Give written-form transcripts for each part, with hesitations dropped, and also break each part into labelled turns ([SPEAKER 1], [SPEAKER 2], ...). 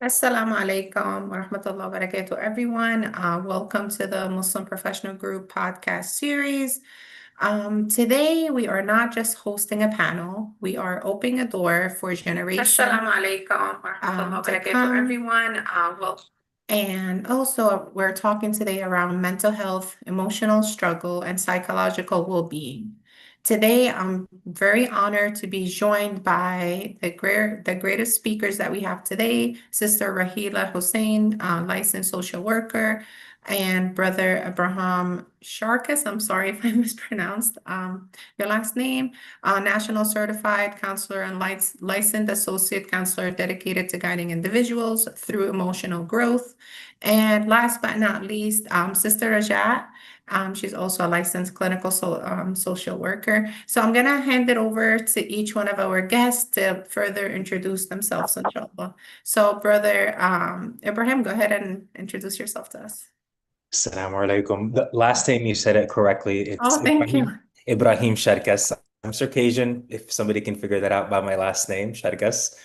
[SPEAKER 1] Assalamu alaikum wa rahmatullahi wa barakatuh, everyone. Welcome to the Muslim Professional Group podcast series. Today, we are not just hosting a panel, we are opening a door for generations
[SPEAKER 2] Assalamu alaikum wa rahmatullahi wa
[SPEAKER 1] to
[SPEAKER 2] barakatuh,
[SPEAKER 1] come.
[SPEAKER 2] everyone.
[SPEAKER 1] And also, we're talking today around mental health, emotional struggle, and psychological well-being. Today, I'm very honored to be joined by the greatest speakers that we have today, Sister Raheela Hussain, licensed social worker, and Brother Abraham Sharkas. I'm sorry if I mispronounced your last name. National Certified Counselor and Licensed Associate Counselor dedicated to guiding individuals through emotional growth. And last but not least, Sister Rajaa. She's also a licensed social worker. So I'm going to hand it over to each one of our guests to further introduce themselves, inshallah. So, Brother Ibrahim, go ahead and introduce yourself to us.
[SPEAKER 3] Assalamu alaikum. The last time you said it correctly, it's
[SPEAKER 1] Oh, thank you.
[SPEAKER 3] Ibrahim Sharkas. I'm Circassian, if somebody can figure that out by my last name, Sharkas.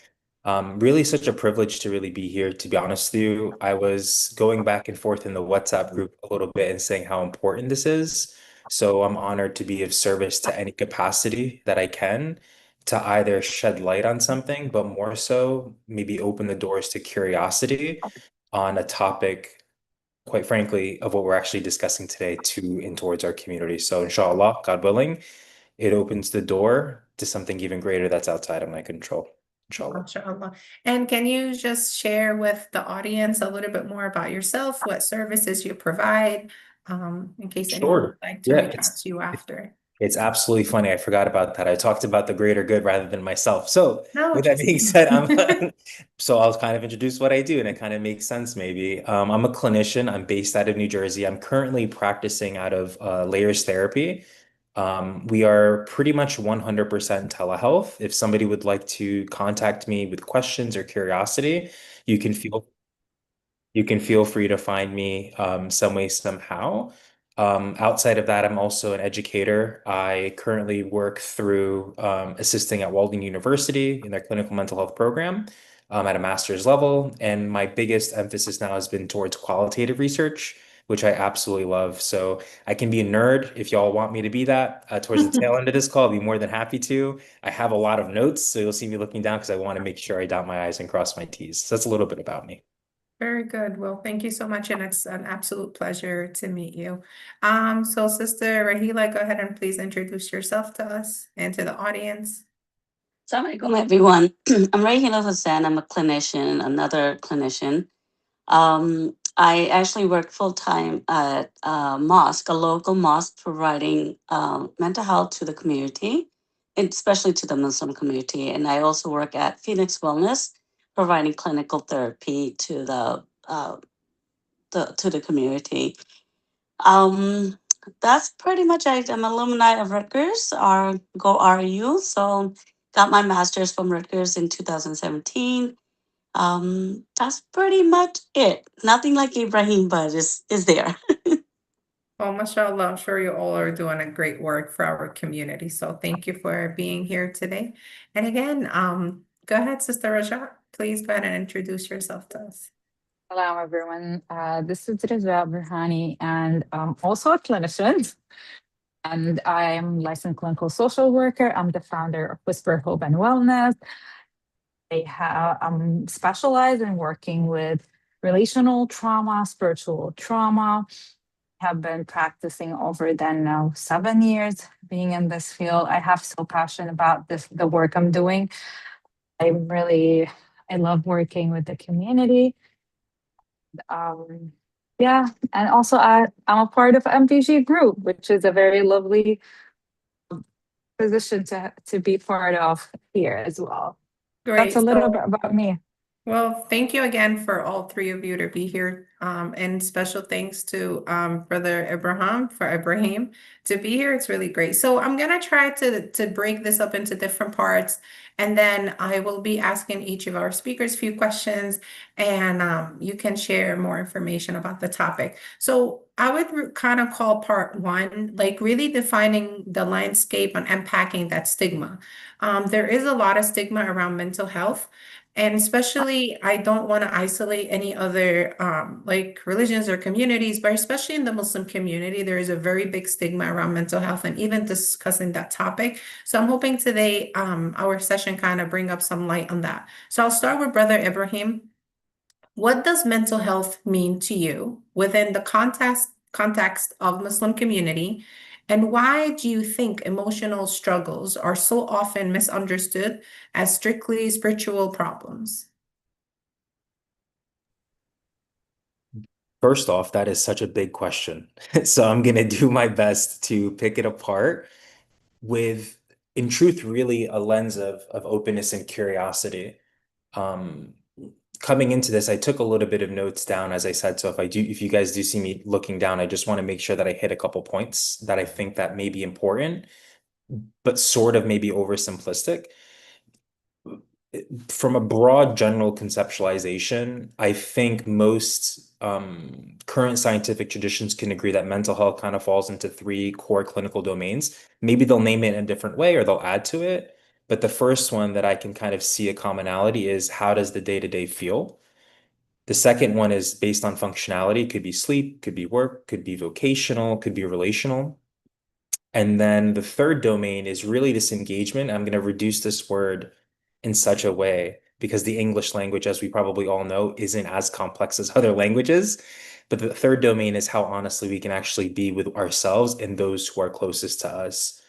[SPEAKER 3] Really such a privilege to really be here, to be honest with you. I was going back and forth in the WhatsApp group a little bit and saying how important this is. So I'm honored to be of service to any capacity that I can to either shed light on something, but more so maybe open the doors to curiosity on a topic, quite frankly, of what we're actually discussing today to and towards our community. So inshallah, God willing, it opens the door to something even greater that's outside of my control. Inshallah.
[SPEAKER 1] MashaAllah. And can you just share with the audience a little bit more about yourself, what services you provide, in case anyone would
[SPEAKER 3] Sure.
[SPEAKER 1] like to
[SPEAKER 3] Yeah,
[SPEAKER 1] reach out to you after?
[SPEAKER 3] it's absolutely funny. I forgot about that. I talked about the greater good rather than myself. So
[SPEAKER 1] No,
[SPEAKER 3] with that
[SPEAKER 1] just
[SPEAKER 3] being said, so I'll kind of introduce what I do, and it kind of makes sense maybe. I'm a clinician. I'm based out of New Jersey. I'm currently practicing out of Layers Therapy. We are pretty much 100% telehealth. If somebody would like to contact me with questions or curiosity, you can feel you can feel free to find me some way, somehow. Outside of that, I'm also an educator. I currently work through assisting at Walden University in their clinical mental health program at a master's level. And my biggest emphasis now has been towards qualitative research, which I absolutely love. So I can be a nerd if y'all want me to be that. Towards the tail end of this call, I'll be more than happy to. I have a lot of notes, so you'll see me looking down because I want to make sure I dot my I's and cross my T's. So that's a little bit about me.
[SPEAKER 1] very good. Well, thank you so much, and it's an absolute pleasure to meet you. So Sister Raheela, go ahead and please introduce yourself to us and to the audience.
[SPEAKER 2] Assalamu alaikum, everyone. I'm Raheela Hussain. I'm a clinician, another clinician. I actually work full time at a mosque, a local mosque, providing mental health to the community, and especially to the Muslim community. And I also work at Phoenix Wellness, providing clinical therapy to the community. Um, that's pretty much it. I'm alumni of Rutgers, or Go RU. So got my master's from Rutgers in 2017. That's pretty much it. Nothing like Ibrahim, but is there.
[SPEAKER 1] Well, mashallah, I'm sure you all are doing a great work for our community. So thank you for being here today. And again, go ahead, Sister Rajaa. Please go ahead and introduce yourself to us.
[SPEAKER 4] Hello, everyone. This is Rajaa Bourhani, and I'm also a clinician. And I'm licensed clinical social worker. I'm the founder of Whisper Hope and Wellness. I'm specialized in working with relational trauma, spiritual trauma. Have been practicing over then now 7 years being in this field. I have so passion about the work I'm doing. I love working with the community. Yeah, and also I'm a part of MPG group, which is a very lovely position to be part of here as well. That's
[SPEAKER 1] Great.
[SPEAKER 4] a little
[SPEAKER 1] So,
[SPEAKER 4] bit about me.
[SPEAKER 1] well, thank you again for all three of you to be here. And special thanks to Brother Ibrahim to be here. It's really great. So I'm gonna try to break this up into different parts, and then I will be asking each of our speakers a few questions, and you can share more information about the topic. So I would kind of call part one, like really defining the landscape and unpacking that stigma. There is a lot of stigma around mental health. And especially, I don't want to isolate any other like religions or communities, but especially in the Muslim community, there is a very big stigma around mental health and even discussing that topic. So I'm hoping today our session kind of bring up some light on that. So I'll start with Brother Ibrahim. What does mental health mean to you within the context of Muslim community? And why do you think emotional struggles are so often misunderstood as strictly spiritual problems?
[SPEAKER 3] First off, that is such a big question. So I'm going to do my best to pick it apart with, in truth, really a lens of openness and curiosity. Um, Coming into this, I took a little bit of notes down, as I said. So if you guys do see me looking down, I just want to make sure that I hit a couple points that I think that may be important, but sort of maybe oversimplistic. From a broad general conceptualization, I think most current scientific traditions can agree that mental health kind of falls into three core clinical domains. Maybe they'll name it in a different way or they'll add to it. But the first one that I can kind of see a commonality is, how does the day-to-day feel? The second one is based on functionality. Could be sleep, could be work, could be vocational, could be relational. And then the third domain is really this engagement. I'm going to reduce this word in such a way because the English language, as we probably all know, isn't as complex as other languages. But the third domain is how honestly we can actually be with ourselves and those who are closest to us.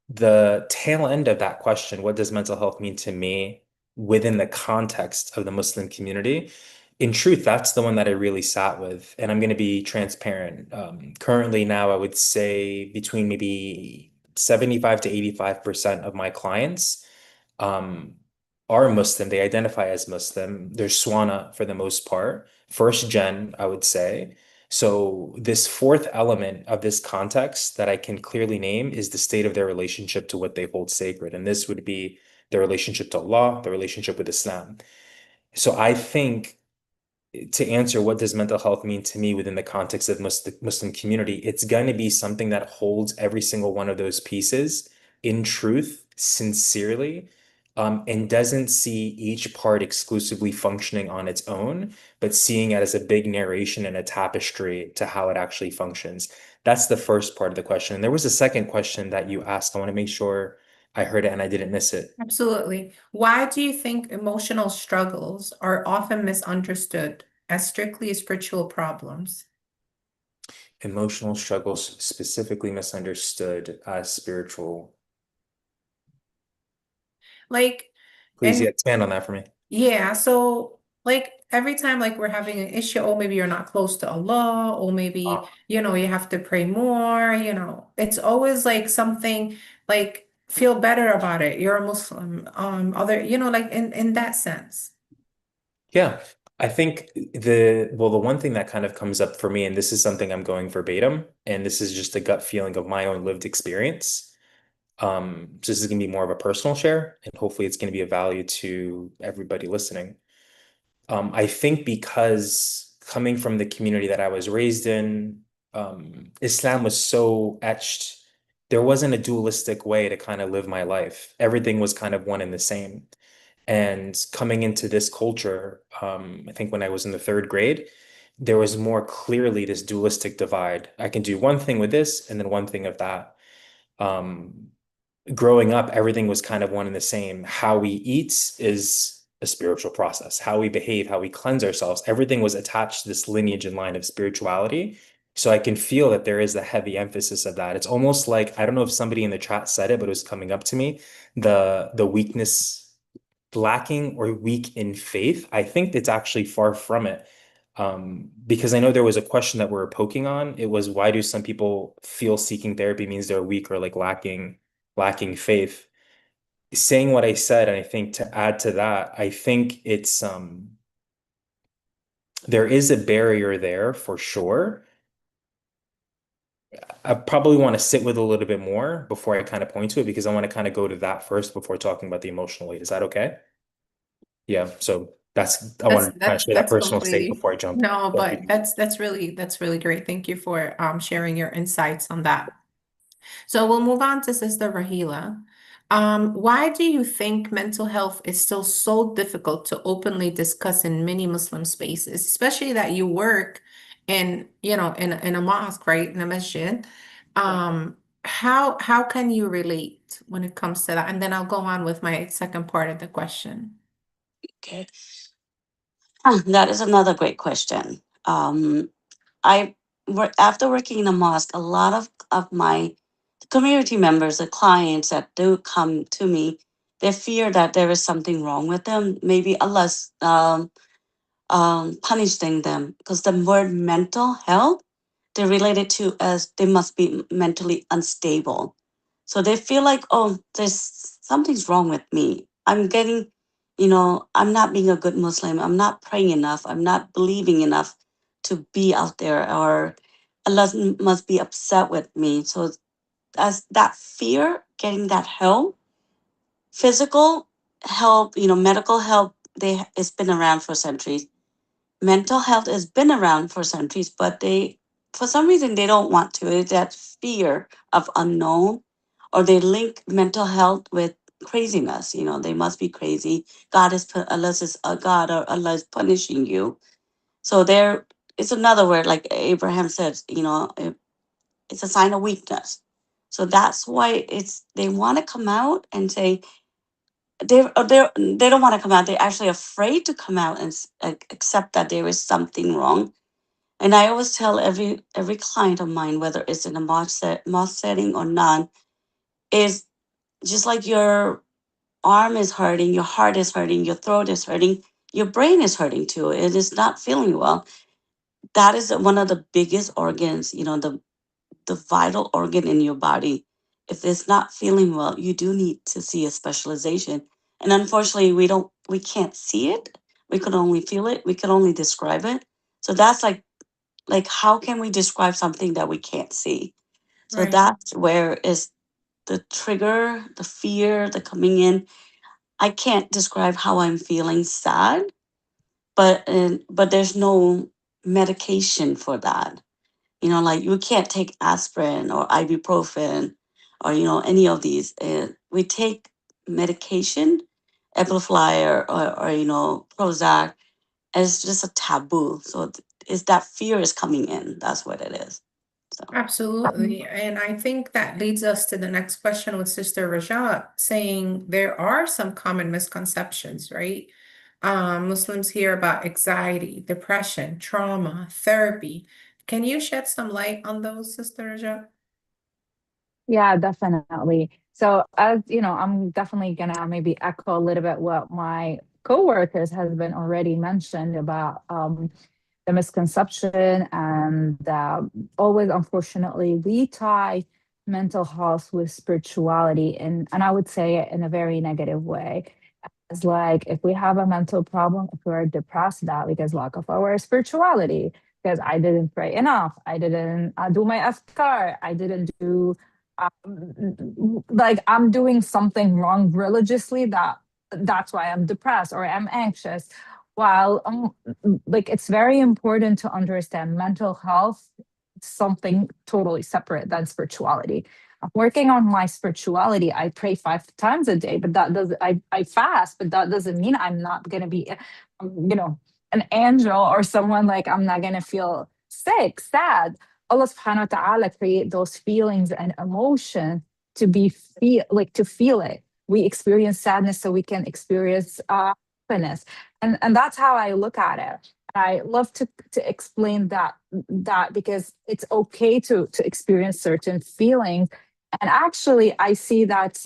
[SPEAKER 3] The tail end of that question, what does mental health mean to me within the context of the Muslim community? In truth, that's the one that I really sat with. And I'm going to be transparent. Currently, now, I would say between maybe 75 to 85% of my clients um, are Muslim. They identify as Muslim. They're Swana for the most part. First gen, I would say. So this fourth element of this context that I can clearly name is the state of their relationship to what they hold sacred. And this would be their relationship to Allah, their relationship with Islam. So I think, to answer what does mental health mean to me within the context of Muslim community, it's going to be something that holds every single one of those pieces in truth, sincerely, and doesn't see each part exclusively functioning on its own, but seeing it as a big narration and a tapestry to how it actually functions. That's the first part of the question. And there was a second question that you asked. I want to make sure I heard it and I didn't miss it.
[SPEAKER 1] Absolutely. Why do you think emotional struggles are often misunderstood as strictly spiritual problems?
[SPEAKER 3] Emotional struggles specifically misunderstood as spiritual.
[SPEAKER 1] Like,
[SPEAKER 3] Please, yeah,
[SPEAKER 1] and
[SPEAKER 3] expand on that for me.
[SPEAKER 1] yeah, so like every time like we're having an issue, oh maybe you're not close to Allah, or maybe you have to pray more, it's always like something like feel better about it. You're a Muslim, other, like in that sense.
[SPEAKER 3] Yeah, I think the one thing that kind of comes up for me, and this is something I'm going verbatim, and this is just a gut feeling of my own lived experience. So this is gonna be more of a personal share, and hopefully it's gonna be of value to everybody listening. I think because coming from the community that I was raised in, Islam was so etched. There wasn't a dualistic way to kind of live my life. Everything was kind of one and the same. And coming into this culture, I think when I was in the third grade, there was more clearly this dualistic divide. I can do one thing with this and then one thing of that. Um, Growing up, everything was kind of one and the same. How we eat is a spiritual process. How we behave, how we cleanse ourselves, everything was attached to this lineage and line of spirituality. So I can feel that there is a heavy emphasis of that. It's almost like, I don't know if somebody in the chat said it, but it was coming up to me, the weakness, lacking or weak in faith. I think it's actually far from it. Because I know there was a question that we were poking on. It was, why do some people feel seeking therapy means they're weak or like lacking faith? Saying what I said, and I think to add to that, I think it's there is a barrier there for sure. I probably want to sit with a little bit more before I kind of point to it, because I want to kind of go to that first before talking about the emotional weight. Is that okay? Yeah. So I
[SPEAKER 1] That's
[SPEAKER 3] wanted to kind of
[SPEAKER 1] that's
[SPEAKER 3] share that
[SPEAKER 1] that's
[SPEAKER 3] personal state
[SPEAKER 1] completely
[SPEAKER 3] before I jump.
[SPEAKER 1] no,
[SPEAKER 3] Thank
[SPEAKER 1] but
[SPEAKER 3] you.
[SPEAKER 1] that's really great. Thank you for sharing your insights on that. So we'll move on to Sister Raheela. Why do you think mental health is still so difficult to openly discuss in many Muslim spaces, especially that you work in, in a mosque, right, in a masjid?
[SPEAKER 2] Yeah.
[SPEAKER 1] How can you relate when it comes to that? And then I'll go on with my second part of the question.
[SPEAKER 2] Okay. That is another great question. I after working in a mosque, a lot of my community members, the clients that do come to me, they fear that there is something wrong with them. Maybe Allah's punishing them because the word mental health they relate it to as they must be mentally unstable. So they feel like, oh, there's something's wrong with me. I'm getting, I'm not being a good Muslim. I'm not praying enough. I'm not believing enough to be out there, or Allah must be upset with me. So as that fear, getting that help, physical help, medical help, it's been around for centuries. Mental health has been around for centuries, but for some reason, they don't want to. It's that fear of unknown, or they link mental health with craziness. They must be crazy. Allah is a God, or Allah is punishing you. So it's another word, like Abraham says, it's a sign of weakness. So that's why they want to come out and say, they don't want to come out. They're actually afraid to come out and accept that there is something wrong. And I always tell every client of mine, whether it's in a mosque setting or not, is just like your arm is hurting, your heart is hurting, your throat is hurting, your brain is hurting too. It is not feeling well. That is one of the biggest organs, the vital organ in your body. If it's not feeling well, you do need to see a specialization. And unfortunately, we can't see it. We can only feel it. We can only describe it. So that's like how can we describe something that we can't see? So
[SPEAKER 1] Right.
[SPEAKER 2] that's where is the trigger, the fear, the coming in. I can't describe how I'm feeling sad, but there's no medication for that. Like you can't take aspirin or ibuprofen or any of these. We take medication, Epifly or Prozac, as just a taboo. So is that fear is coming in? That's what it is. So
[SPEAKER 1] Absolutely. And I think that leads us to the next question with Sister Rajaa, saying there are some common misconceptions, right? Muslims hear about anxiety, depression, trauma, therapy. Can you shed some light on those, Sister Rajaa?
[SPEAKER 4] Yeah, definitely. So as you know, I'm definitely gonna maybe echo a little bit what my coworkers has been already mentioned about the misconception and always unfortunately we tie mental health with spirituality and I would say it in a very negative way. It's like if we have a mental problem, if we're depressed, that because lack of our spirituality, because I didn't pray enough, I didn't do my afkar, I didn't do like I'm doing something wrong religiously that's why I'm depressed or I'm anxious. While like it's very important to understand mental health is something totally separate than spirituality. I'm working on my spirituality. I pray 5 times a day, but that does I fast, but that doesn't mean I'm not gonna be, an angel or someone like I'm not gonna feel sick, sad. Allah subhanahu wa ta'ala create those feelings and emotion to feel it. We experience sadness so we can experience happiness. And that's how I look at it. I love to explain that because it's okay to experience certain feelings. And actually I see that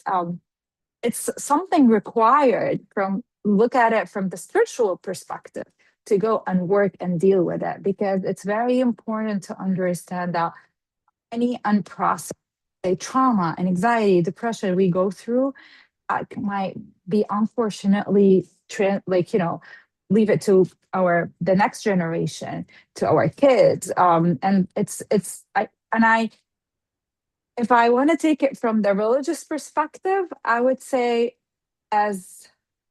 [SPEAKER 4] it's something required from look at it from the spiritual perspective to go and work and deal with it because it's very important to understand that any unprocessed trauma and anxiety, depression we go through might be unfortunately leave it to the next generation, to our kids. And it's I if I want to take it from the religious perspective, I would say as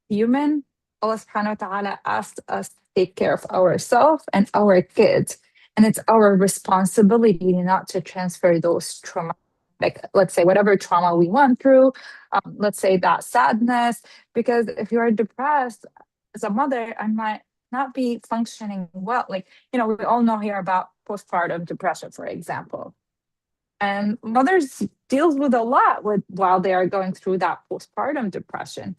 [SPEAKER 4] human, Allah subhanahu wa ta'ala asked us to take care of ourselves and our kids. And it's our responsibility not to transfer those trauma like, let's say whatever trauma we went through, let's say that sadness, because if you are depressed as a mother, I might not be functioning well. Like, we all know here about postpartum depression, for example. And mothers deals with a lot while they are going through that postpartum depression.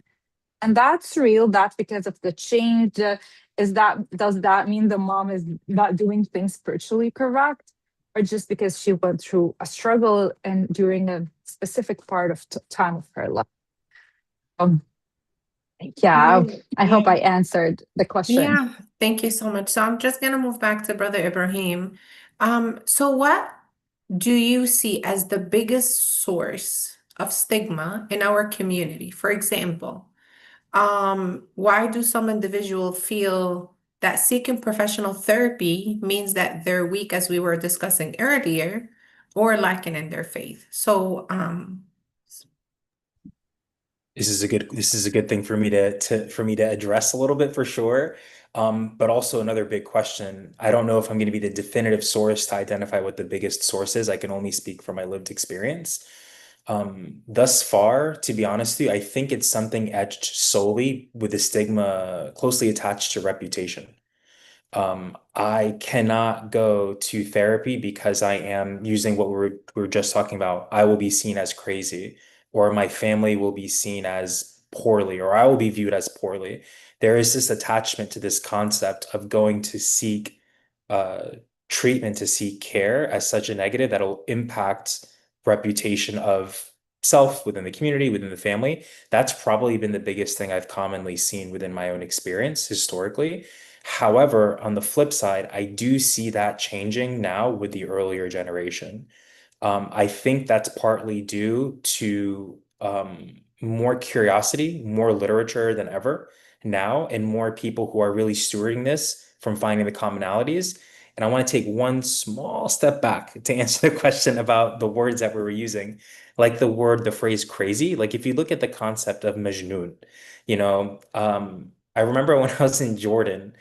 [SPEAKER 4] And that's real. That's because of the change. Does that mean the mom is not doing things spiritually correct? Or just because she went through a struggle and during a specific part of time of her life? Um, yeah, I hope I answered the question.
[SPEAKER 1] Yeah, thank you so much. So I'm just gonna move back to Brother Ibrahim. So what do you see as the biggest source of stigma in our community? For example, why do some individuals feel that seeking professional therapy means that they're weak, as we were discussing earlier, or lacking in their faith? So,
[SPEAKER 3] This is a good thing for me to address a little bit for sure. But also another big question. I don't know if I'm going to be the definitive source to identify what the biggest source is. I can only speak from my lived experience. Thus far, to be honest with you, I think it's something etched solely with the stigma closely attached to reputation. I cannot go to therapy because I am using what we were just talking about. I will be seen as crazy, or my family will be seen as poorly, or I will be viewed as poorly. There is this attachment to this concept of going to seek uh, treatment, to seek care as such a negative that'll impact reputation of self within the community, within the family. That's probably been the biggest thing I've commonly seen within my own experience historically. However, on the flip side, I do see that changing now with the earlier generation. I think that's partly due to more curiosity, more literature than ever now, and more people who are really stewarding this from finding the commonalities. And I want to take one small step back to answer the question about the words that we were using, like the phrase crazy. Like if you look at the concept of Majnun, I remember when I was in Jordan,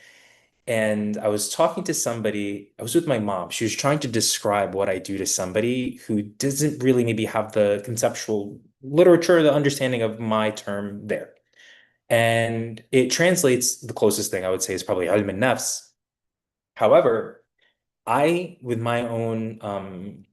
[SPEAKER 3] and I was talking to somebody, I was with my mom. She was trying to describe what I do to somebody who doesn't really maybe have the conceptual literature, the understanding of my term there. And it translates, the closest thing I would say is probably ilm al-nafs. However, with my own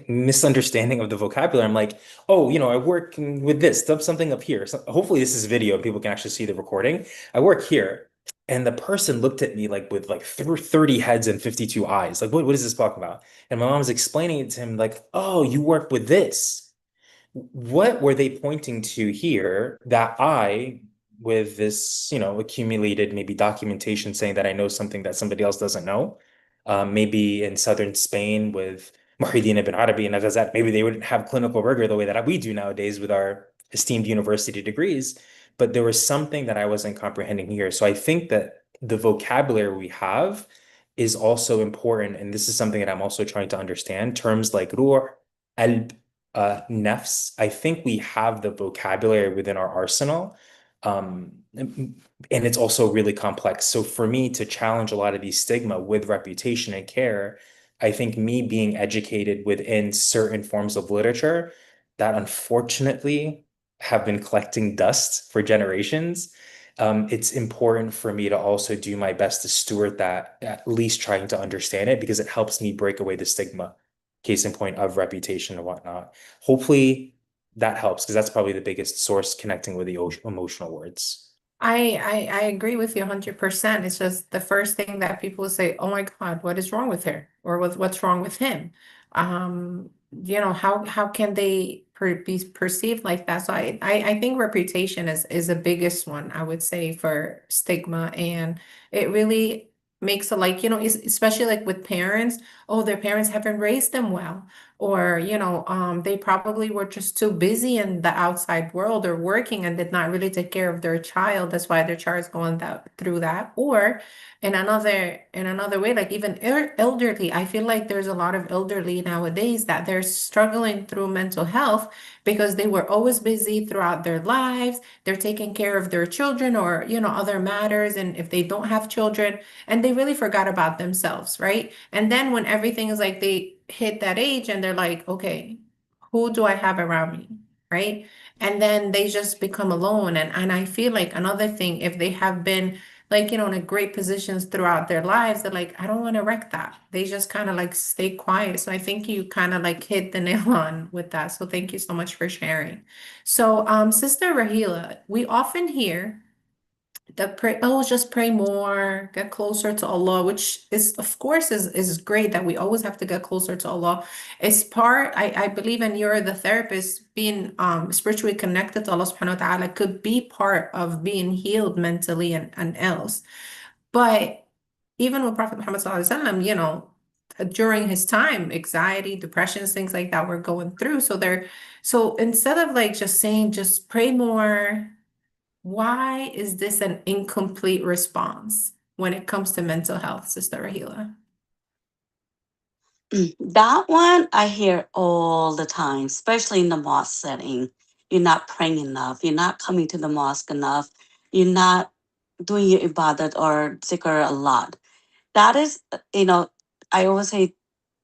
[SPEAKER 3] misunderstanding of the vocabulary. I'm like, oh, I work with this, something up here. So hopefully this is video and people can actually see the recording. I work here. And the person looked at me like with like 30 heads and 52 eyes. Like, what is this talking about? And my mom was explaining it to him, like, oh, you work with this. What were they pointing to here that I, with this, accumulated maybe documentation saying that I know something that somebody else doesn't know? Maybe in southern Spain with Muhyiddin ibn Arabi and Ghazat, maybe they wouldn't have clinical rigor the way that we do nowadays with our esteemed university degrees. But there was something that I wasn't comprehending here. So I think that the vocabulary we have is also important. And this is something that I'm also trying to understand. Terms like ruh, qalb, nafs. I think we have the vocabulary within our arsenal. And it's also really complex. So for me to challenge a lot of these stigma with reputation and care, I think me being educated within certain forms of literature that unfortunately have been collecting dust for generations, it's important for me to also do my best to steward that, at least trying to understand it, because it helps me break away the stigma, case in point, of reputation and whatnot. Hopefully that helps, because that's probably the biggest source connecting with the emotional words.
[SPEAKER 1] I agree with you 100%. It's just the first thing that people say, "Oh my God, what is wrong with her?" or what's wrong with him?" How can they be perceived like that? So I think reputation is the biggest one, I would say, for stigma, and it really makes it like, especially like with parents. Oh, their parents haven't raised them well, or they probably were just too busy in the outside world or working and did not really take care of their child. That's why their child is going through that. Or in another way, like even elderly, I feel like there's a lot of elderly nowadays that they're struggling through mental health because they were always busy throughout their lives. They're taking care of their children or other matters, and if they don't have children, and they really forgot about themselves, right? And then when everything is like hit that age and they're like, okay, who do I have around me? Right? And then they just become alone. And I feel like another thing, if they have been like, in a great positions throughout their lives, they're like, I don't want to wreck that. They just kind of like stay quiet. So I think you kind of like hit the nail on with that. So thank you so much for sharing. So, Sister Raheela, we often hear that pray, oh, just pray more, get closer to Allah, which is, of course, is great that we always have to get closer to Allah. It's part, I believe, and you're the therapist, being spiritually connected to Allah subhanahu wa ta'ala could be part of being healed mentally and else. But even with Prophet Muhammad sallallahu alaihi wasallam, during his time, anxiety, depressions, things like that were going through. So instead of like just saying, just pray more, why is this an incomplete response when it comes to mental health, Sister Raheela?
[SPEAKER 2] That one I hear all the time, especially in the mosque setting. You're not praying enough. You're not coming to the mosque enough. You're not doing your ibadat or zikr a lot. That is, I always say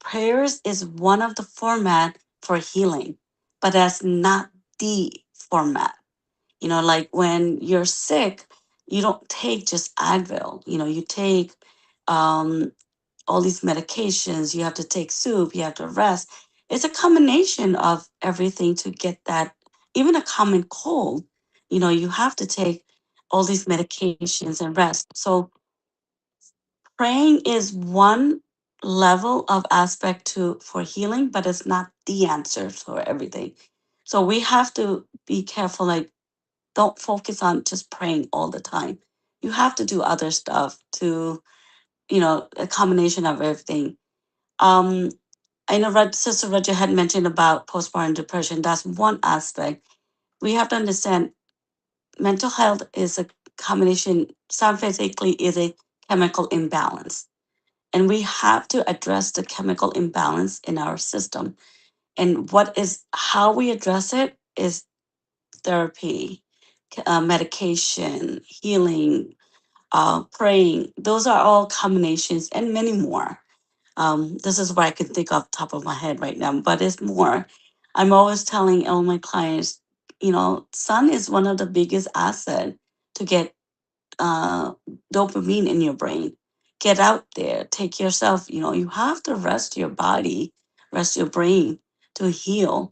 [SPEAKER 2] prayers is one of the format for healing, but that's not the format. Like when you're sick, you don't take just Advil. You take um, all these medications, you have to take soup, you have to rest. It's a combination of everything to get that, even a common cold, you have to take all these medications and rest. So praying is one level of aspect for healing, but it's not the answer for everything. So we have to be careful, like don't focus on just praying all the time. You have to do other stuff to, a combination of everything. Um, I know Sister Raja had mentioned about postpartum depression. That's one aspect. We have to understand mental health is a combination, scientifically is a chemical imbalance. And we have to address the chemical imbalance in our system. And how we address it is therapy, medication, healing, praying. Those are all combinations and many more. This is what I can think off the top of my head right now, but it's more. I'm always telling all my clients, sun is one of the biggest asset to get uh, dopamine in your brain. Get out there, take yourself, you have to rest your body, rest your brain to heal.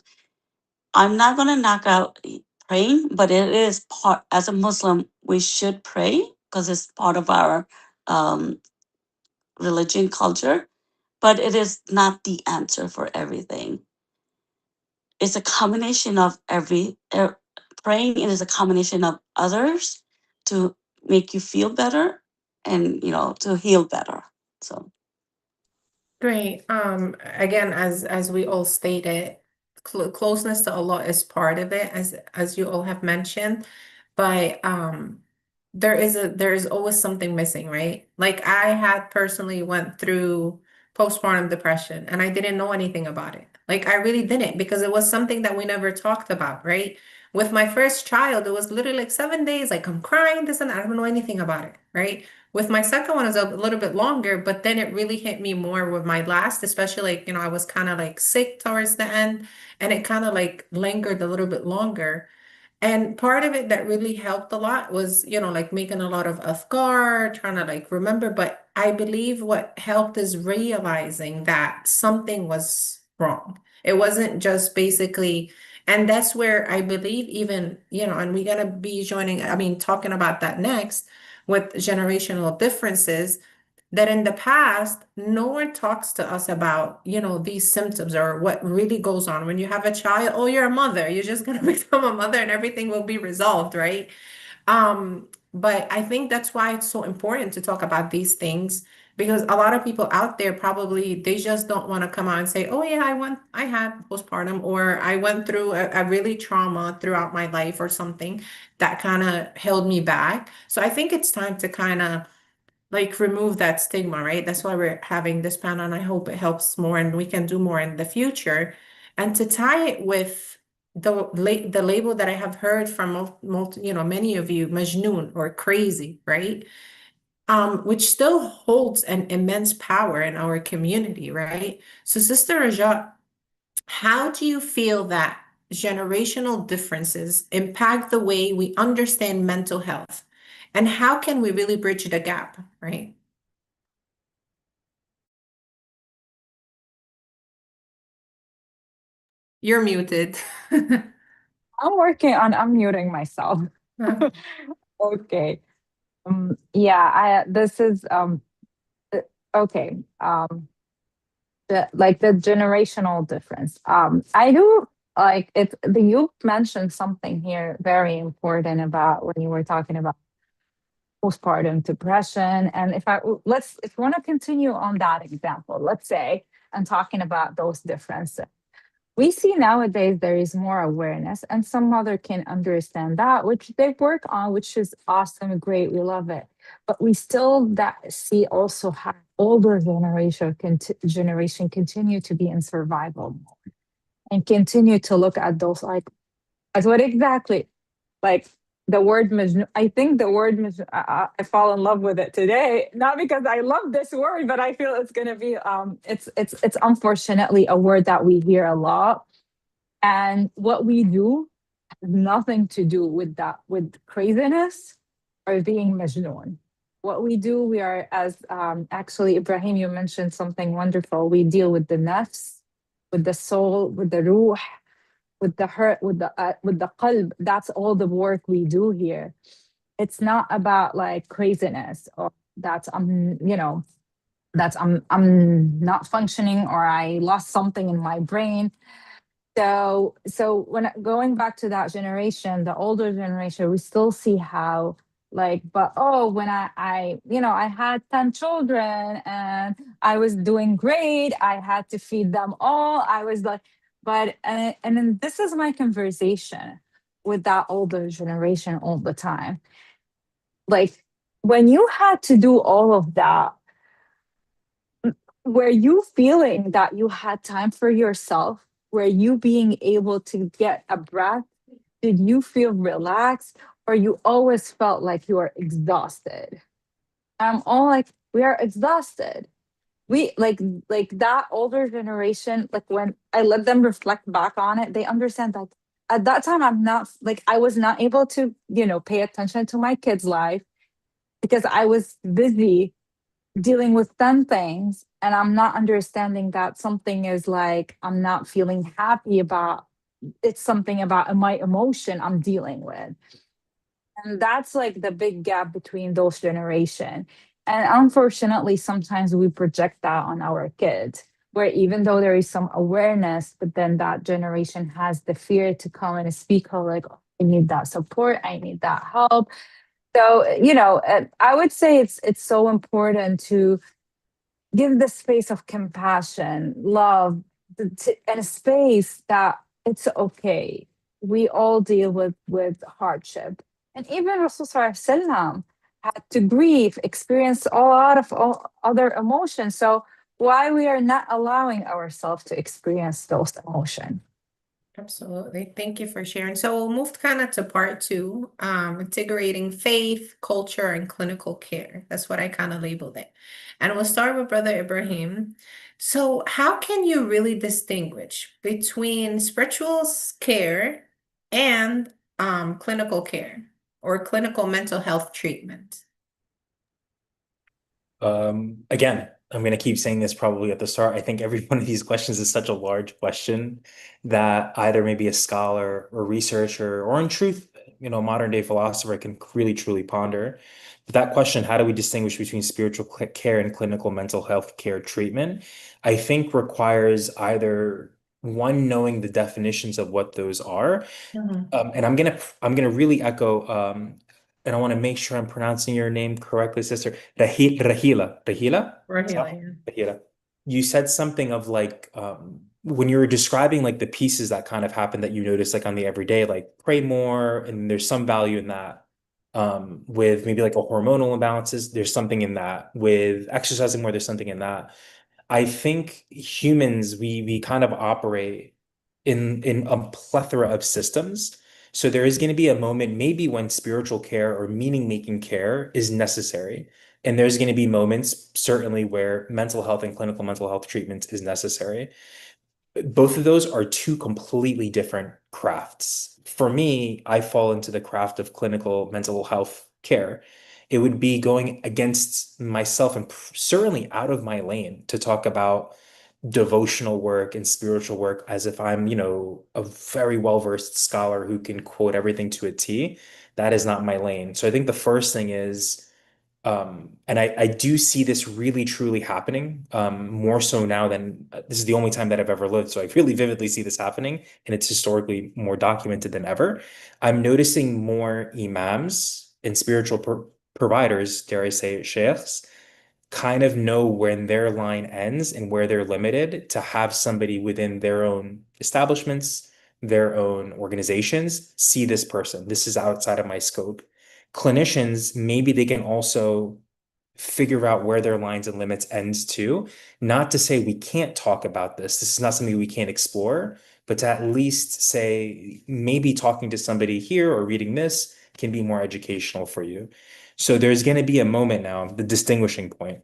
[SPEAKER 2] I'm not going to knock out praying, but it is part, as a Muslim, we should pray because it's part of our um, religion culture, but it is not the answer for everything. It's a combination of praying is a combination of others to make you feel better and, to heal better. So.
[SPEAKER 1] Great. Again, as we all stated, closeness to Allah is part of it, as you all have mentioned. But there is always something missing, right? Like I had personally went through postpartum depression and I didn't know anything about it. Like I really didn't, because it was something that we never talked about, right? With my first child, it was literally like 7 days, like I'm crying, this and that. I don't know anything about it, right? With my second one, it was a little bit longer, but then it really hit me more with my last, especially like, I was kind of like sick towards the end, and it kind of like lingered a little bit longer. And part of it that really helped a lot was, like making a lot of afkar, trying to like remember. But I believe what helped is realizing that something was wrong. It wasn't just basically, and that's where I believe even, and we're gonna be talking about that next with generational differences, that in the past, no one talks to us about, these symptoms or what really goes on when you have a child. Oh, you're a mother. You're just gonna become a mother and everything will be resolved, right? But I think that's why it's so important to talk about these things, because a lot of people out there probably they just don't want to come out and say, oh yeah, I had postpartum, or I went through a really trauma throughout my life or something that kind of held me back. So I think it's time to kind of like remove that stigma, right? That's why we're having this panel, and I hope it helps more and we can do more in the future. And to tie it with the label that I have heard from many of you, Majnoon or crazy, right? which still holds an immense power in our community, right? So, Sister Rajaa, how do you feel that generational differences impact the way we understand mental health? And how can we really bridge the gap, right? You're muted.
[SPEAKER 4] I'm working on unmuting myself. Okay. Yeah, I this is okay. The generational difference. I do like it. You mentioned something here very important about when you were talking about postpartum depression, and if we want to continue on that example, let's say, and talking about those differences. We see nowadays there is more awareness, and some mother can understand that, which they work on, which is awesome, great, we love it. But we still that see also how older generation continue to be in survival mode and continue to look at those like as what exactly like the word Majnun. I think the word Majnun, I fall in love with it today, not because I love this word, but I feel it's gonna be it's unfortunately a word that we hear a lot. And what we do has nothing to do with that, with craziness or being Majnun. What we do, we are as actually Ibrahim, you mentioned something wonderful. We deal with the nafs, with the soul, with the ruh, with the hurt, with the qalb. That's all the work we do here. It's not about like craziness or that's that's I'm not functioning or I lost something in my brain. So when going back to that generation, the older generation, we still see how like, but oh, when I had 10 children and I was doing great, I had to feed them all. I was like, but and then this is my conversation with that older generation all the time. Like when you had to do all of that, were you feeling that you had time for yourself? Were you being able to get a breath? Did you feel relaxed? Or you always felt like you were exhausted? I'm all like, we are exhausted. We like that older generation, like when I let them reflect back on it, they understand that at that time I'm not like I was not able to, pay attention to my kids' life because I was busy dealing with 10 things and I'm not understanding that something is like I'm not feeling happy about it's something about my emotion I'm dealing with. And that's like the big gap between those generation. And unfortunately, sometimes we project that on our kids, where even though there is some awareness, but then that generation has the fear to come and speak of like, I need that support, I need that help. So, I would say it's so important to give the space of compassion, love, and a space that it's okay. We all deal with hardship. And even Rasul Sallam had to grieve, experience a lot of other emotions. So why we are not allowing ourselves to experience those emotions?
[SPEAKER 1] Absolutely. Thank you for sharing. So we'll move kind of to part two, integrating faith, culture, and clinical care. That's what I kind of labeled it. And we'll start with Brother Ibrahim. So how can you really distinguish between spiritual care and clinical care or clinical mental health treatment?
[SPEAKER 3] Again, I'm going to keep saying this probably at the start. I think every one of these questions is such a large question that either maybe a scholar or researcher or in truth, modern day philosopher can really truly ponder. But that question, how do we distinguish between spiritual care and clinical mental health care treatment? I think requires either one, knowing the definitions of what those are.
[SPEAKER 1] Mhm.
[SPEAKER 3] And I'm gonna really echo and I want to make sure I'm pronouncing your name correctly, sister. Raheela?
[SPEAKER 1] Rahila,
[SPEAKER 3] So,
[SPEAKER 1] yeah.
[SPEAKER 3] Raheela. You said something of like when you were describing like the pieces that kind of happen that you notice like on the everyday, like pray more, and there's some value in that. With maybe like a hormonal imbalances, there's something in that. With exercising more, there's something in that. I think humans, we kind of operate in a plethora of systems. So there is going to be a moment maybe when spiritual care or meaning making care is necessary. And there's going to be moments, certainly, where mental health and clinical mental health treatment is necessary. Both of those are two completely different crafts. For me, I fall into the craft of clinical mental health care. It would be going against myself and certainly out of my lane to talk about devotional work and spiritual work as if I'm, a very well-versed scholar who can quote everything to a T. That is not my lane. So I think the first thing is and I do see this really truly happening, more so now than this is the only time that I've ever lived. So I really vividly see this happening, and it's historically more documented than ever. I'm noticing more imams and spiritual providers, dare I say it, sheikhs, kind of know when their line ends and where they're limited to have somebody within their own establishments, their own organizations, see this person. This is outside of my scope. Clinicians, maybe they can also figure out where their lines and limits ends too. Not to say we can't talk about this. This is not something we can't explore, but to at least say maybe talking to somebody here or reading this can be more educational for you. So there's going to be a moment now, the distinguishing point,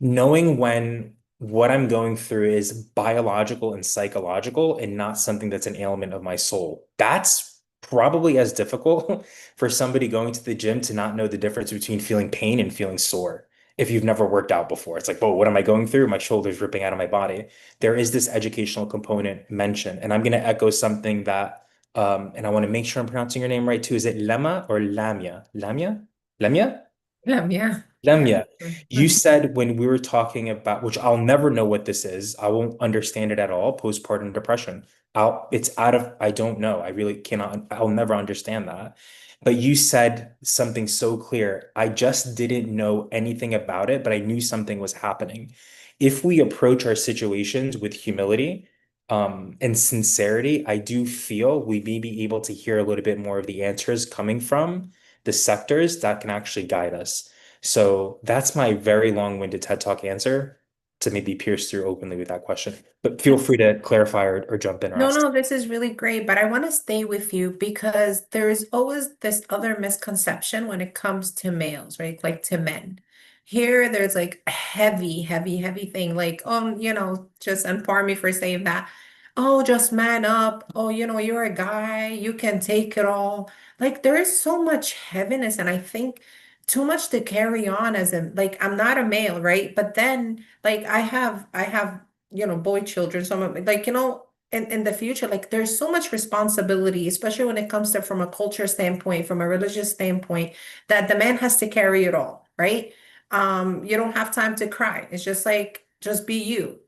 [SPEAKER 3] knowing when what I'm going through is biological and psychological and not something that's an ailment of my soul. That's probably as difficult for somebody going to the gym to not know the difference between feeling pain and feeling sore. If you've never worked out before, it's like, whoa, what am I going through? My shoulder's ripping out of my body. There is this educational component mentioned, and I'm going to echo something that, and I want to make sure I'm pronouncing your name right too. Is it Lema or Lamia? Lamia? Lamia?
[SPEAKER 1] Yeah.
[SPEAKER 3] Lemia, you said when we were talking about, which I'll never know what this is, I won't understand it at all, postpartum depression. I don't know. I really cannot, I'll never understand that. But you said something so clear. I just didn't know anything about it, but I knew something was happening. If we approach our situations with humility, and sincerity, I do feel we may be able to hear a little bit more of the answers coming from the sectors that can actually guide us. So that's my very long-winded TED Talk answer to maybe pierce through openly with that question. But feel free to clarify or jump in or
[SPEAKER 1] No,
[SPEAKER 3] ask.
[SPEAKER 1] no, this is really great, but I want to stay with you because there is always this other misconception when it comes to males, right? Like to men. Here, there's like a heavy, heavy, heavy thing, like, just and pardon me for saying that. Oh, just man up. Oh, you're a guy, you can take it all. Like there is so much heaviness, and I think too much to carry on as in like I'm not a male, right? But then like I have boy children, so I'm like, in the future, like there's so much responsibility, especially when it comes to from a culture standpoint, from a religious standpoint, that the man has to carry it all, right? You don't have time to cry. It's just like, just be you.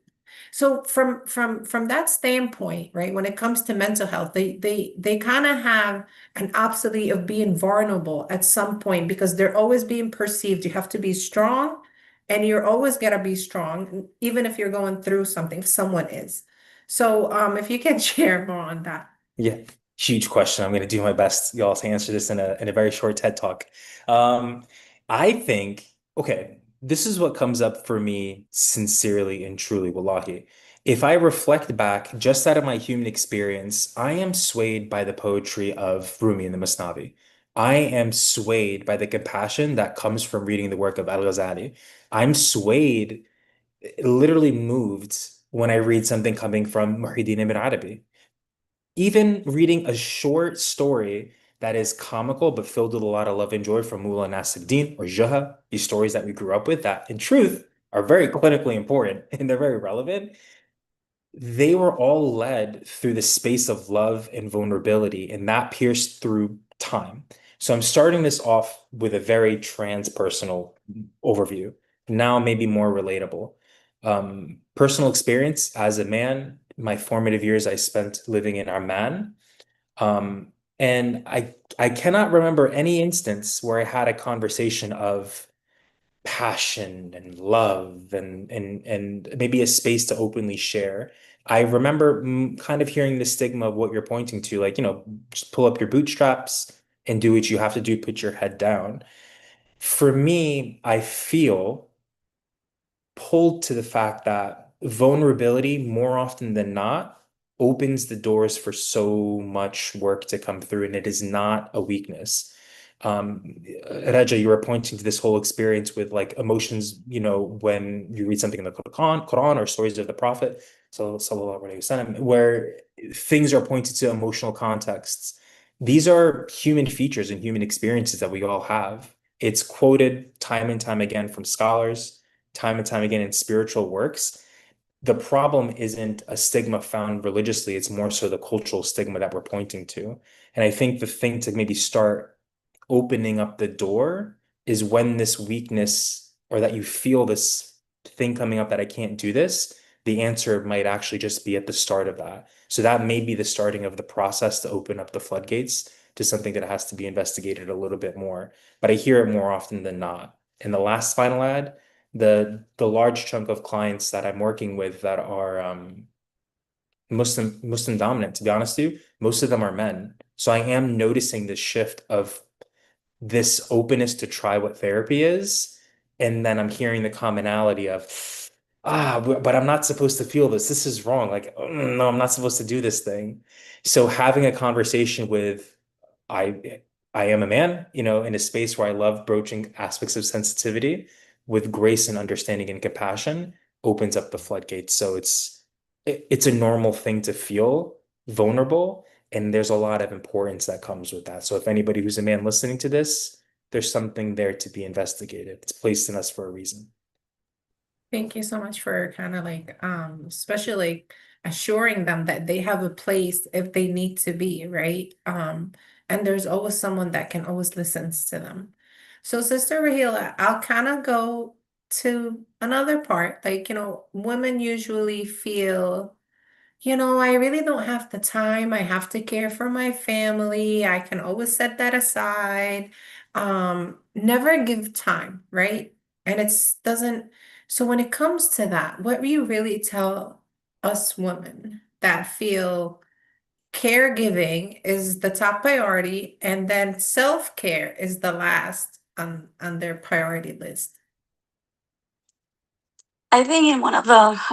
[SPEAKER 1] So from that standpoint, right, when it comes to mental health, they kind of have an obsolete of being vulnerable at some point because they're always being perceived. You have to be strong, and you're always gonna be strong, even if you're going through something, if someone is. So if you can share more on that.
[SPEAKER 3] Yeah, huge question. I'm going to do my best, y'all, to answer this in a very short TED Talk. Um, I think, okay, this is what comes up for me sincerely and truly, wallahi. If I reflect back just out of my human experience, I am swayed by the poetry of Rumi and the Masnavi. I am swayed by the compassion that comes from reading the work of Al-Ghazali. I'm swayed, literally moved when I read something coming from Muhyiddin ibn Arabi. Even reading a short story that is comical but filled with a lot of love and joy from Mullah Nasruddin or Jaha, these stories that we grew up with that in truth are very clinically important and they're very relevant, they were all led through the space of love and vulnerability, and that pierced through time. So I'm starting this off with a very transpersonal overview. Now maybe more relatable. Personal experience as a man, my formative years I spent living in Amman. And I cannot remember any instance where I had a conversation of passion and love and maybe a space to openly share. I remember kind of hearing the stigma of what you're pointing to, like, just pull up your bootstraps and do what you have to do, put your head down. For me, I feel pulled to the fact that vulnerability, more often than not, opens the doors for so much work to come through, and it is not a weakness. Raja, you were pointing to this whole experience with like emotions, when you read something in the Quran or stories of the Prophet, so sallallahu alaihi wasallam, where things are pointed to emotional contexts. These are human features and human experiences that we all have. It's quoted time and time again from scholars, time and time again in spiritual works. The problem isn't a stigma found religiously, it's more so the cultural stigma that we're pointing to. And I think the thing to maybe start opening up the door is when this weakness or that you feel this thing coming up that I can't do this, the answer might actually just be at the start of that. So that may be the starting of the process to open up the floodgates to something that has to be investigated a little bit more. But I hear it more often than not. In the last final ad, the large chunk of clients that I'm working with that are Muslim dominant, to be honest with you, most of them are men. So I am noticing this shift of this openness to try what therapy is. And then I'm hearing the commonality of, but I'm not supposed to feel this. This is wrong. Like, no, I'm not supposed to do this thing. So having a conversation with, I, I am a man, in a space where I love broaching aspects of sensitivity with grace and understanding and compassion opens up the floodgates. So it's a normal thing to feel vulnerable, and there's a lot of importance that comes with that. So if anybody who's a man listening to this, there's something there to be investigated. It's placed in us for a reason.
[SPEAKER 1] Thank you so much for kind of like, especially like assuring them that they have a place if they need to be, right? And there's always someone that can always listen to them. So, Sister Raheela, I'll kind of go to another part. Like, women usually feel, I really don't have the time. I have to care for my family. I can always set that aside. Never give time, right? And it's doesn't. So when it comes to that, what do you really tell us women that feel caregiving is the top priority and then self-care is the last on their priority list?
[SPEAKER 2] I think in one of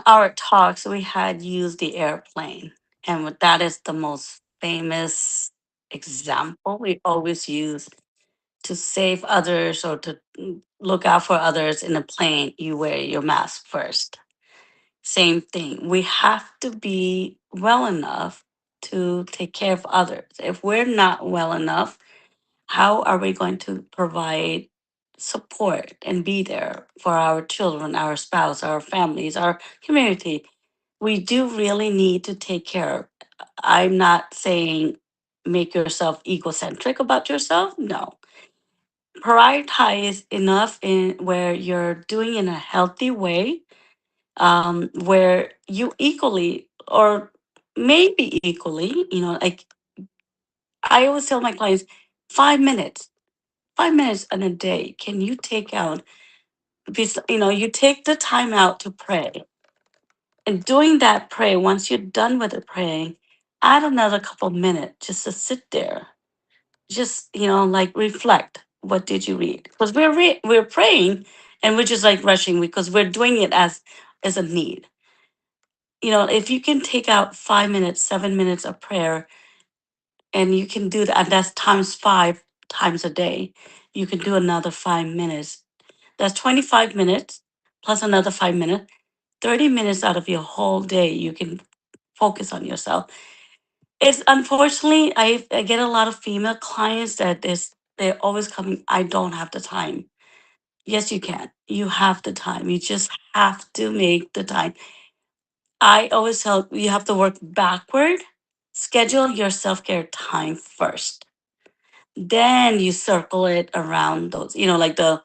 [SPEAKER 2] our talks we had used the airplane, and that is the most famous example we always use to save others or to look out for others in a plane. You wear your mask first. Same thing. We have to be well enough to take care of others. If we're not well enough, how are we going to provide support and be there for our children, our spouse, our families, our community? We do really need to take care. I'm not saying make yourself egocentric about yourself. No. Prioritize enough in where you're doing in a healthy way, where you equally or maybe equally, like I always tell my clients, 5 minutes 5 minutes in a day, can you take out, you take the time out to pray. And doing that pray, once you're done with the praying, add another couple minutes just to sit there. Just, like reflect. What did you read? Because we're praying and we're just like rushing because we're doing it as a need. If you can take out 5 minutes, 7 minutes of prayer, and you can do that, and that's times 5 times a day, you can do another 5 minutes. That's 25 minutes plus another 5 minutes. 30 minutes out of your whole day, you can focus on yourself. It's unfortunately, I get a lot of female clients that they're always coming, I don't have the time. Yes, you can. You have the time. You just have to make the time. I always tell you have to work backward. Schedule your self care time first. Then you circle it around those, like the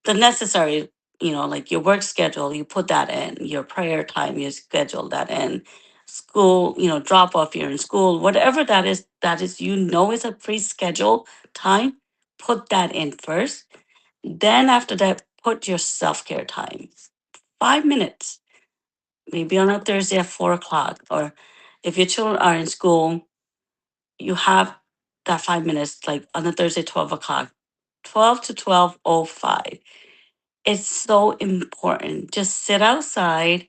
[SPEAKER 2] necessary, like your work schedule, you put that in, your prayer time, you schedule that in, school, drop off, you're in school, whatever that is, is a pre-scheduled time, put that in first. Then after that, put your self-care time, 5 minutes, maybe on a Thursday at 4 o'clock, or if your children are in school, you have that 5 minutes, like on a Thursday, 12 o'clock, 12 to 12:05. It's so important. Just sit outside.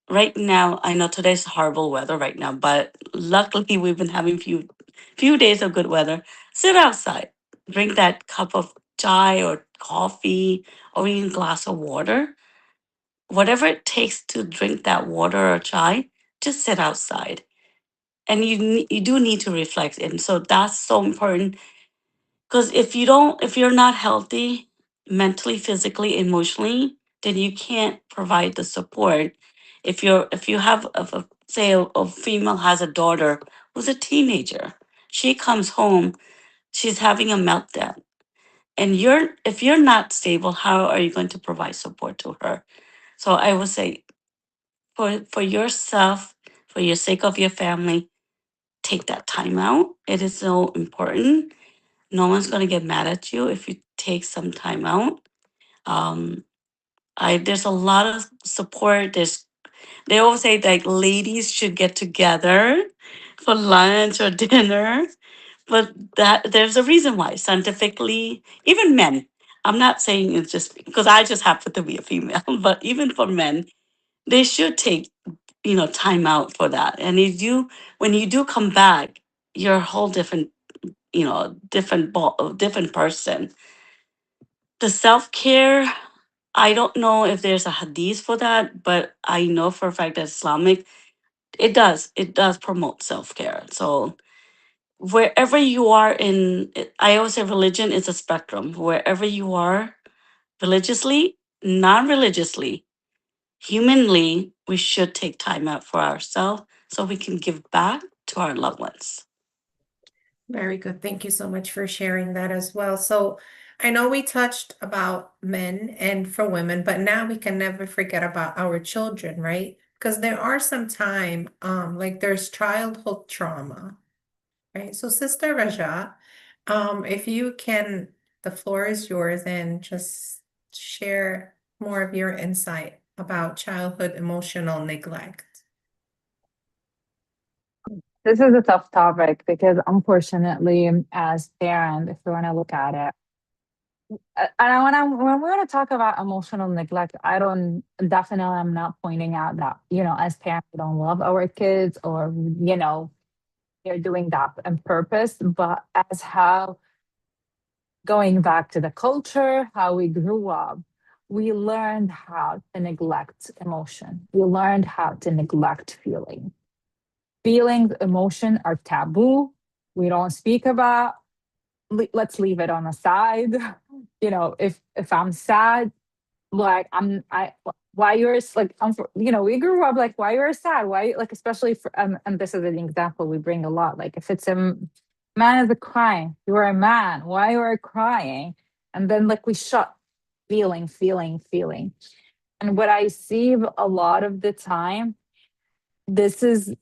[SPEAKER 2] Right now, I know today's horrible weather right now, but luckily we've been having few days of good weather. Sit outside. drink that cup of chai or coffee or even glass of water, whatever it takes to drink that water or chai, just sit outside. And you do need to reflect. And so that's so important, because if you're not healthy mentally, physically, emotionally, then you can't provide the support. If you have say a female has a daughter who's a teenager, she comes home, she's having a meltdown, and if you're not stable, how are you going to provide support to her? So I would say, for yourself, for your sake of your family, take that time out. It is so important. No one's going to get mad at you if you take some time out. um there's a lot of support. They always say like ladies should get together for lunch or dinner, but that there's a reason why. Scientifically, even men, I'm not saying it's just because I just happen to be a female, but even for men, they should take, time out for that. And when you do come back, you're a whole different, different person. The self-care, I don't know if there's a hadith for that, but I know for a fact that Islamic, it does promote self-care. So wherever you are I always say religion is a spectrum. Wherever you are, religiously, non-religiously, humanly, we should take time out for ourselves so we can give back to our loved ones.
[SPEAKER 1] Very good. Thank you so much for sharing that as well. So I know we touched about men and for women, but now we can never forget about our children, right? Because there are some time, like there's childhood trauma, right? So Sister Raja, if you can, the floor is yours, and just share more of your insight about childhood emotional neglect.
[SPEAKER 4] This is a tough topic because unfortunately, as parents, if you want to look at it, and when we want to talk about emotional neglect, I don't definitely I'm not pointing out that, as parents we don't love our kids, or they're doing that on purpose, but as how going back to the culture, how we grew up, we learned how to neglect emotion. We learned how to neglect feeling. Feelings, emotion are taboo. We don't speak about. Let's leave it on the side. If I'm sad, like why you're like we grew up like why you're sad, why, like, especially for and this is an example we bring a lot, like if it's a man is crying, you're a man, why you are crying, and then like we shut feeling. And what I see a lot of the time, this is,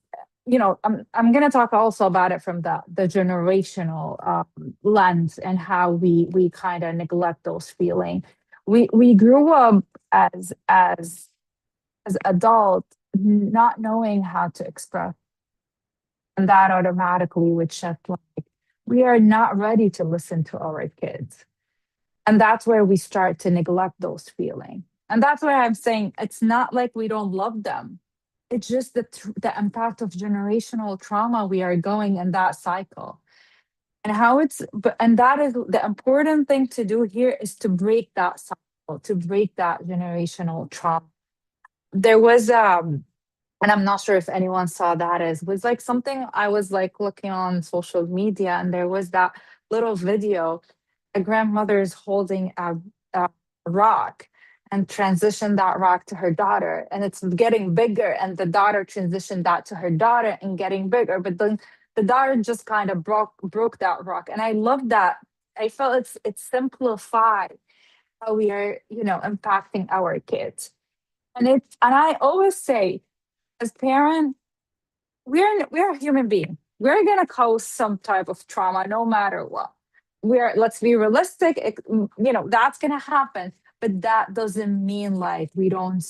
[SPEAKER 4] I'm going to talk also about it from the generational lens, and how we kind of neglect those feelings. We grew up as adults not knowing how to express, and that automatically would shift, like we are not ready to listen to our kids, and that's where we start to neglect those feelings. And that's why I'm saying it's not like we don't love them. It's just the impact of generational trauma we are going in that cycle. And that is the important thing to do here, is to break that cycle, to break that generational trauma. There was and I'm not sure if anyone saw that, as was like something I was like looking on social media, and there was that little video. A grandmother is holding a rock and transitioned that rock to her daughter, and it's getting bigger, and the daughter transitioned that to her daughter and getting bigger, but then the daughter just kind of broke that rock. And I love that. I felt it's simplified how we are, impacting our kids. And I always say, as parents, we're a human being. We're gonna cause some type of trauma no matter what. Let's be realistic. That's gonna happen, but that doesn't mean like we don't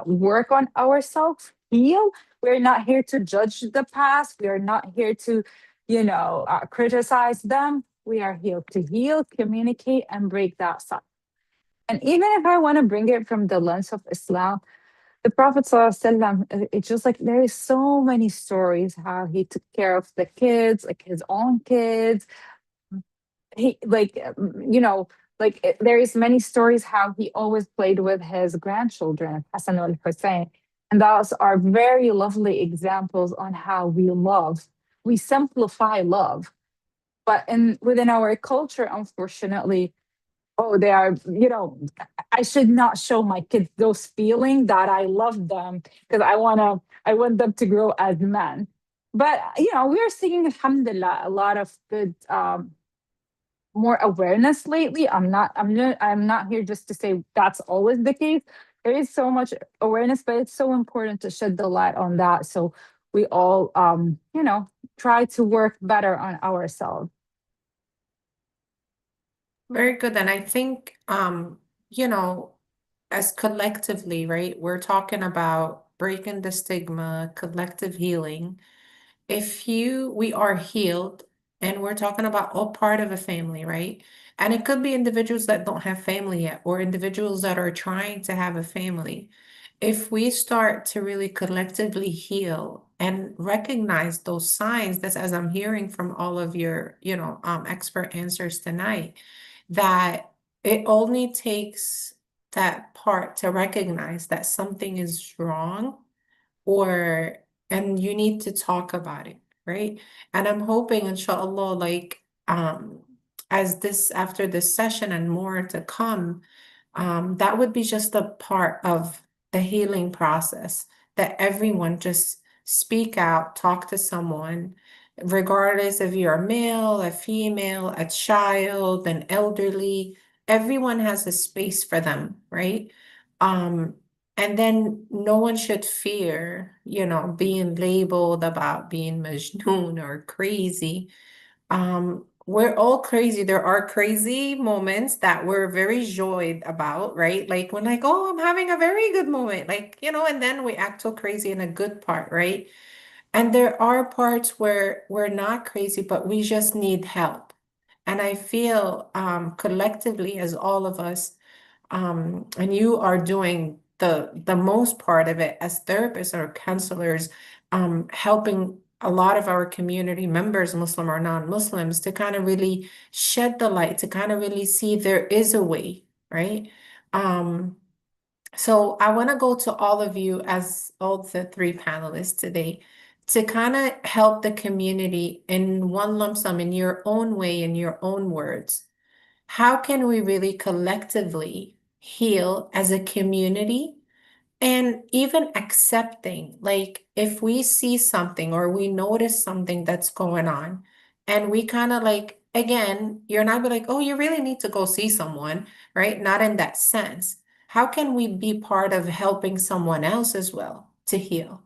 [SPEAKER 4] work on ourselves, heal. We're not here to judge the past. We are not here to, criticize them. We are here to heal, communicate, and break that cycle. And even if I want to bring it from the lens of Islam, the Prophet ﷺ, it's just like there is so many stories how he took care of the kids, like his own kids. he like there is many stories how he always played with his grandchildren, Hassan and Hussein, and those are very lovely examples on how we simplify love, but within our culture, unfortunately, oh, they are, I should not show my kids those feeling that I love them because I want them to grow as men. But we are seeing, alhamdulillah, a lot of good more awareness lately. I'm not here just to say that's always the case. There is so much awareness, but it's so important to shed the light on that, so we all try to work better on ourselves.
[SPEAKER 1] Very good. And I think, you know, as collectively, right, we're talking about breaking the stigma, collective healing. We are healed, and we're talking about all part of a family, right? And it could be individuals that don't have family yet, or individuals that are trying to have a family. If we start to really collectively heal and recognize those signs, that's as I'm hearing from all of your, expert answers tonight, that it only takes that part to recognize that something is wrong, or and you need to talk about it, right? And I'm hoping, inshallah, like as this after this session and more to come, that would be just a part of the healing process, that everyone just speak out, talk to someone, regardless if you're a male, a female, a child, an elderly, everyone has a space for them, right? Um, and then no one should fear, being labeled about being Majnun or crazy. We're all crazy. There are crazy moments that we're very joyed about, right? Like when like, oh, I'm having a very good moment, like, and then we act so crazy in a good part, right? And there are parts where we're not crazy, but we just need help. And I feel collectively as all of us, and you are doing the most part of it as therapists or counselors, helping a lot of our community members, Muslim or non-Muslims, to kind of really shed the light, to kind of really see there is a way, right? Um, so I want to go to all of you as all the three panelists today to kind of help the community in one lump sum, in your own way, in your own words. How can we really collectively heal as a community, and even accepting, like if we see something or we notice something that's going on, and we kind of like, again, you're not be like, oh, you really need to go see someone, right? Not in that sense. How can we be part of helping someone else as well to heal,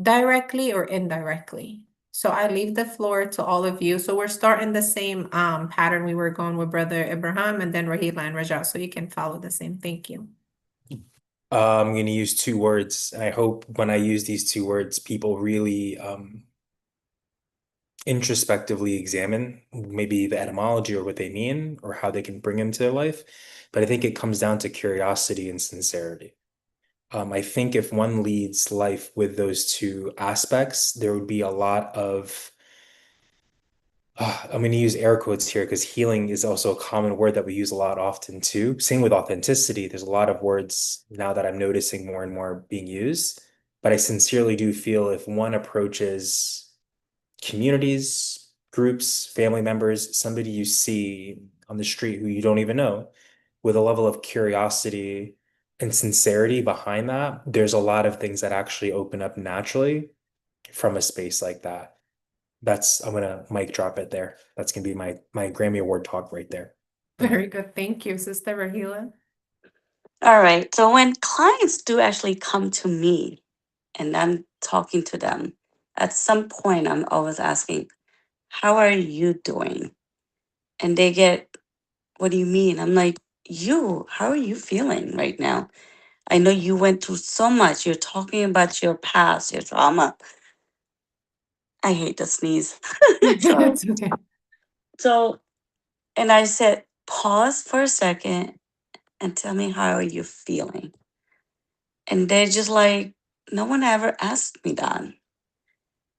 [SPEAKER 1] directly or indirectly? So I leave the floor to all of you. So we're starting the same pattern we were going with Brother Ibrahim, and then Raheela and Rajaa, so you can follow the same. Thank you.
[SPEAKER 3] I'm going to use two words, and I hope when I use these two words, people really introspectively examine maybe the etymology or what they mean or how they can bring into their life. But I think it comes down to curiosity and sincerity. I think if one leads life with those two aspects, there would be a lot of, I'm going to use air quotes here because healing is also a common word that we use a lot often too. Same with authenticity. There's a lot of words now that I'm noticing more and more being used. But I sincerely do feel if one approaches communities, groups, family members, somebody you see on the street who you don't even know, with a level of curiosity and sincerity behind that, there's a lot of things that actually open up naturally from a space like that. I'm gonna mic drop it there. That's gonna be my Grammy Award talk right there.
[SPEAKER 1] Very good. Thank you, Sister Raheela.
[SPEAKER 2] All right. So when clients do actually come to me and I'm talking to them, at some point I'm always asking, how are you doing? And they get, what do you mean? I'm like, how are you feeling right now? I know you went through so much. You're talking about your past, your trauma. I hate to sneeze. So,
[SPEAKER 1] It's okay.
[SPEAKER 2] so, and I said, pause for a second and tell me how are you feeling? And they're just like, no one ever asked me that.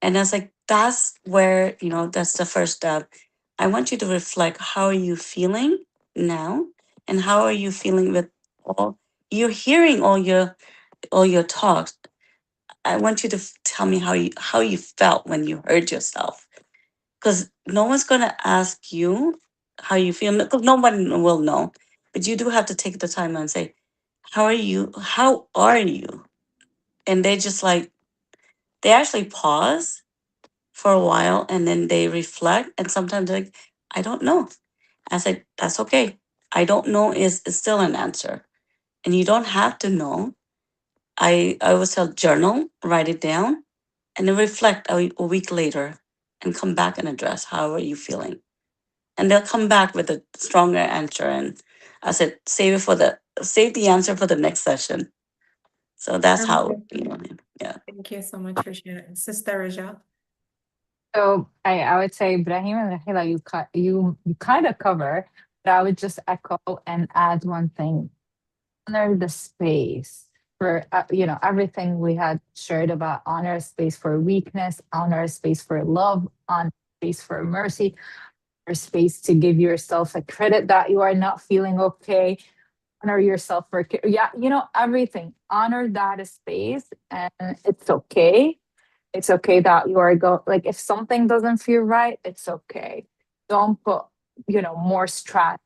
[SPEAKER 2] And I was like, that's where, that's the first step. I want you to reflect, how are you feeling now? And how are you feeling with all, you're hearing all your talks. I want you to tell me how you felt when you heard yourself. Because no one's gonna ask you how you feel, because no one will know. But you do have to take the time and say, how are you? How are you? And they just like, they actually pause for a while and then they reflect. And sometimes they're like, I don't know. I said, that's okay. I don't know is still an answer. And you don't have to know. I always tell, journal, write it down, and then reflect a week later and come back and address, how are you feeling? And they'll come back with a stronger answer. And I said, save the answer for the next session. So that's how, yeah.
[SPEAKER 1] Thank you so much for sharing. Sister Rajaa.
[SPEAKER 4] So I would say Ibrahim and Raheela, you kind of cover, but I would just echo and add one thing. Honor the space for everything we had shared about. Honor space for weakness, honor space for love, honor space for mercy, honor space to give yourself a credit that you are not feeling okay. Honor yourself for everything. Honor that space, and it's okay. It's okay that you are like, if something doesn't feel right, it's okay. Don't put more stress,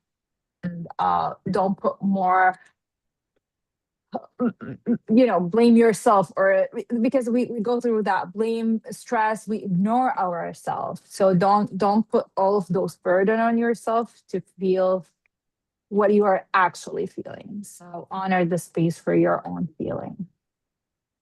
[SPEAKER 4] and don't put more blame yourself, or because we go through that blame, stress, we ignore ourselves. So don't put all of those burden on yourself to feel what you are actually feeling. So honor the space for your own feeling.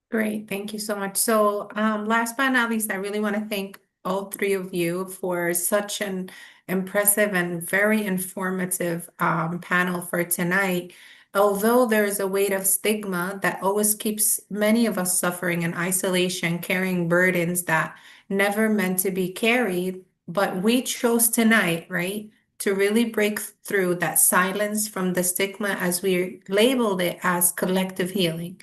[SPEAKER 1] Great, thank you so much. So, last but not least, I really want to thank all three of you for such an impressive and very informative panel for tonight. Although there is a weight of stigma that always keeps many of us suffering in isolation, carrying burdens that never meant to be carried, but we chose tonight, right, to really break through that silence from the stigma, as we labeled it as collective healing.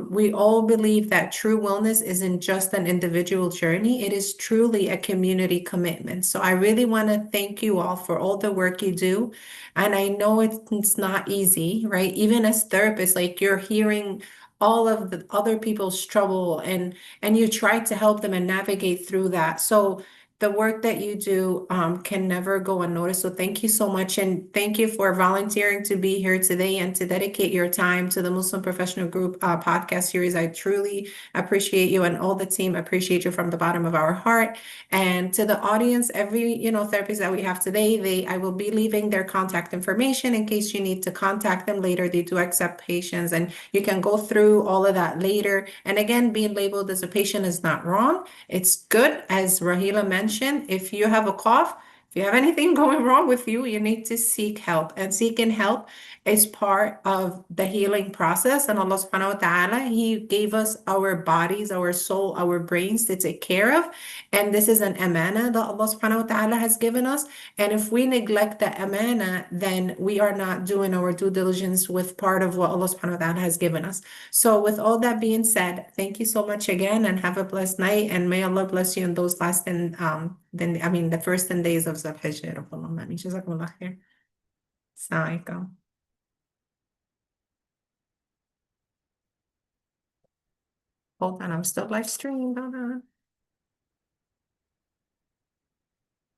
[SPEAKER 1] We all believe that true wellness isn't just an individual journey, it is truly a community commitment. So I really want to thank you all for all the work you do. And I know it's not easy, right? Even as therapists, like, you're hearing all of the other people's trouble, and you try to help them and navigate through that. So the work that you do can never go unnoticed. So thank you so much. And thank you for volunteering to be here today and to dedicate your time to the Muslim Professional Group podcast series. I truly appreciate you, and all the team appreciate you from the bottom of our heart. And to the audience, every therapist that we have today, I will be leaving their contact information in case you need to contact them later. They do accept patients, and you can go through all of that later. And again, being labeled as a patient is not wrong. It's good, as Raheela mentioned. If you have a cough, if you have anything going wrong with you, you need to seek help. And seeking help is part of the healing process. And Allah subhanahu wa ta'ala, He gave us our bodies, our soul, our brains to take care of. And this is an amana that Allah subhanahu wa ta'ala has given us. And if we neglect the amana, then we are not doing our due diligence with part of what Allah subhanahu wa ta'ala has given us. So with all that being said, thank you so much again, and have a blessed night, and may Allah bless you in those last the first 10 days of Zulhijjah. Allahumma ameen. Jazakumullah khair. Assalamu alaikum. Hold on, I'm still live streaming. Hold on.